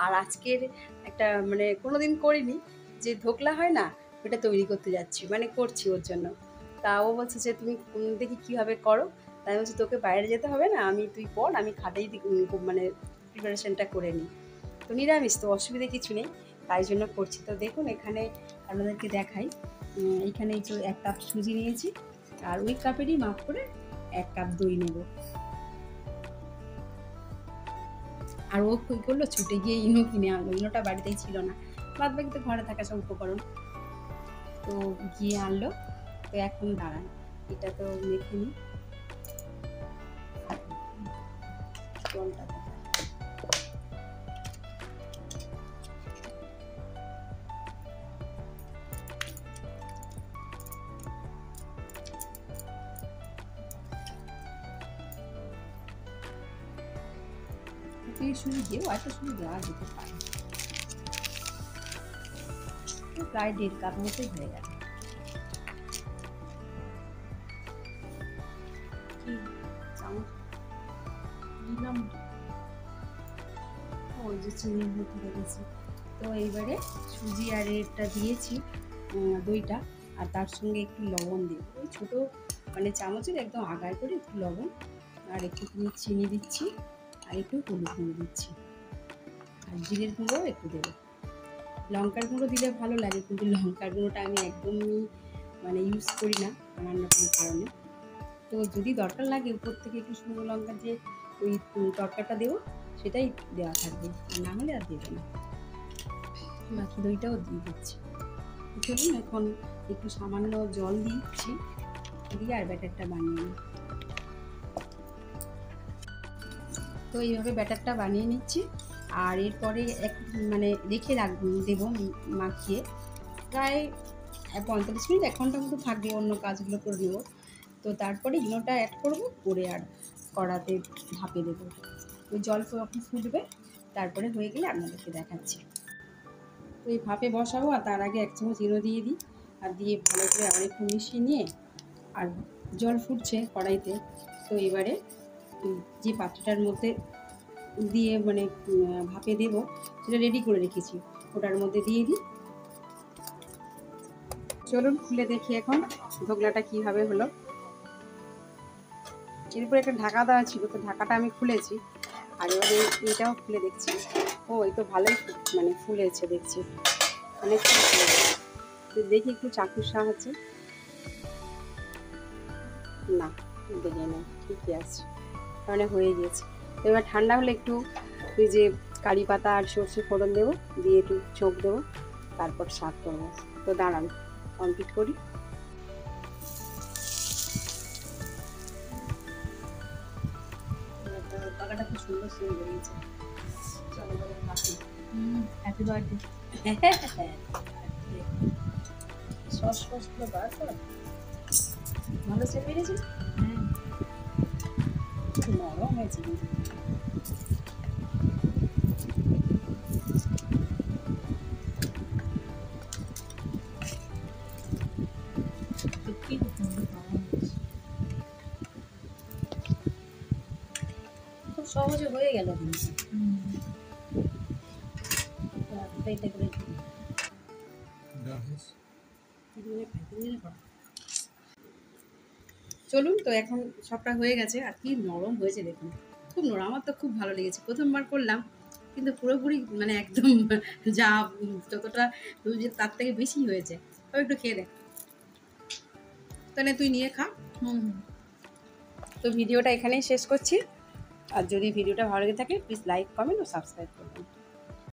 আর আজকের একটা মানে কোনোদিন করিনি, যে ধোকলা হয় না, ওটা তৈরি করতে যাচ্ছি, মানে করছি ওর জন্য। তা ও বলছে যে তুমি দেখি কীভাবে করো। তাই বলছি তোকে বাইরে যেতে হবে না, তুই কর, আমি খাটেই মানে প্রিপারেশনটা করে নিই। তো নিরামিষ তো, অসুবিধা কিছু নেই, তাই জন্য করছি। তো দেখুন এখানে আপনাদেরকে দেখাই, এইখানে এই যে 1 কাপ সুজি নিয়েছি, আর ওই কাপেরই মাপ করে 1 কাপ দই নেব। আর ও কী করলো, ছুটে গিয়ে ইনো কিনে আনলো, ইনোটা বাড়িতেই ছিল না, বাদ বাকি তো ঘরে থাকা সব উপকরণ, তো গিয়ে আনলো। তো এখন দাঁড়ান, এটা তো মেখে নিই, জলটা শুরু দিয়ে একটা শুরু দেওয়া যেতে পারে, প্রায় 1.5 কাপ মতোই হয়ে গেল। দিলাম ওই যে চিনির মতো লেগেছে। তো এইবারে সুজি আর এটা দিয়েছি, দইটা, আর তার সঙ্গে একটু লবণ দেব, ওই ছোটো মানে চামচের একদম আগায় করে একটু লবণ, আর একটুখানি চিনি দিচ্ছি, আর একটু হলুদ গুঁড়ো দিচ্ছি, আর জিরের গুঁড়োও একটু দেবো। লঙ্কার গুঁড়ো দিলে ভালো লাগে, কিন্তু লঙ্কার গুঁড়োটা আমি একদমই মানে ইউজ করি না নানান রকম কারণে। তো যদি দরকার লাগে উপর থেকে একটু শুকনো লঙ্কা যে ওই তরকাটা দেবো, সেটাই দেওয়া থাকবে, আর না হলে আর দেবে না। বাকি দইটাও দিয়ে দিচ্ছি। চলুন এখন একটু সামান্য জল দিচ্ছি, দিয়ে আর ব্যাটারটা বানিয়ে নিই। তো এইভাবে ব্যাটারটা বানিয়ে নিচ্ছি, আর এরপরে মানে রেখে দেবো মাখিয়ে, প্রায় 45 মিনিট 1 ঘন্টার মতো থাকবে, অন্য কাজগুলো করে নেবো। তো তারপরে ইনোটা অ্যাড করবো, করে আর কড়াতে ভাপে দেবো। ওই জল ফুটবে, তারপরে হয়ে গেলে আপনাদেরকে দেখাচ্ছি। তো এই ভাপে বসাবো, আর তার আগে 1 চামচ ইনো দিয়ে দিই, আর দিয়ে ভালো করে আবার একটু মিশিয়ে নিয়ে, আর জল ফুটছে কড়াইতে। তো এবারে যে পাত্রটার মধ্যে দিয়ে মানে ভাপে দেবো, সেটা রেডি করে রেখেছি, ওটার মধ্যে দিয়ে দিই। চলুন খুলে দেখি এখন ধোকলাটা কীভাবে হলো। এর উপরে একটা ঢাকা দেওয়া ছিল, তো ঢাকাটা আমি খুলেছি, আর এবারে এইটাও খুলে দেখছি। ও এই তো ভালোই মানে ফুলেছে দেখছি, অনেক ফুলেছে। তো দেখি একটু চাকুর সাহায্যে, না দেখে নেই, ঠিকই আছে, মানে হয়ে গিয়েছে। এবার ঠান্ডা হলে একটু ওই যে কারি পাতা আর সর্ষে ফোড়ন দেবো, দিয়ে একটু ছোঁক দেবো, তারপর সার্ভ করবো। তো দাঁড়ান কমপ্লিট করি। পাকাটা খুব সুন্দর সুন্দর বেরিয়েছে। Happy birthday. সস ফসগুলো বার কর, ভালো সেট বেরিয়েছে। হ্যাঁ, নরম হয়েছে কিন্তু। খুব সহজে হয়ে গেল কিন্তু। চলুন, তো এখন সবটা হয়ে গেছে, আর কি নরম হয়েছে দেখুন, খুব নরম। আমার তো খুব ভালো লেগেছে, প্রথমবার করলাম, কিন্তু পুরোপুরি মানে একদম যা যতটা তার থেকে বেশি হয়েছে। তবে একটু খেয়ে দেখ, তাহলে তুই নিয়ে খা। তো ভিডিওটা এখানেই শেষ করছি, আর যদি ভিডিওটা ভালো লেগে থাকে প্লিজ লাইক, কমেন্ট ও সাবস্ক্রাইব করবেন।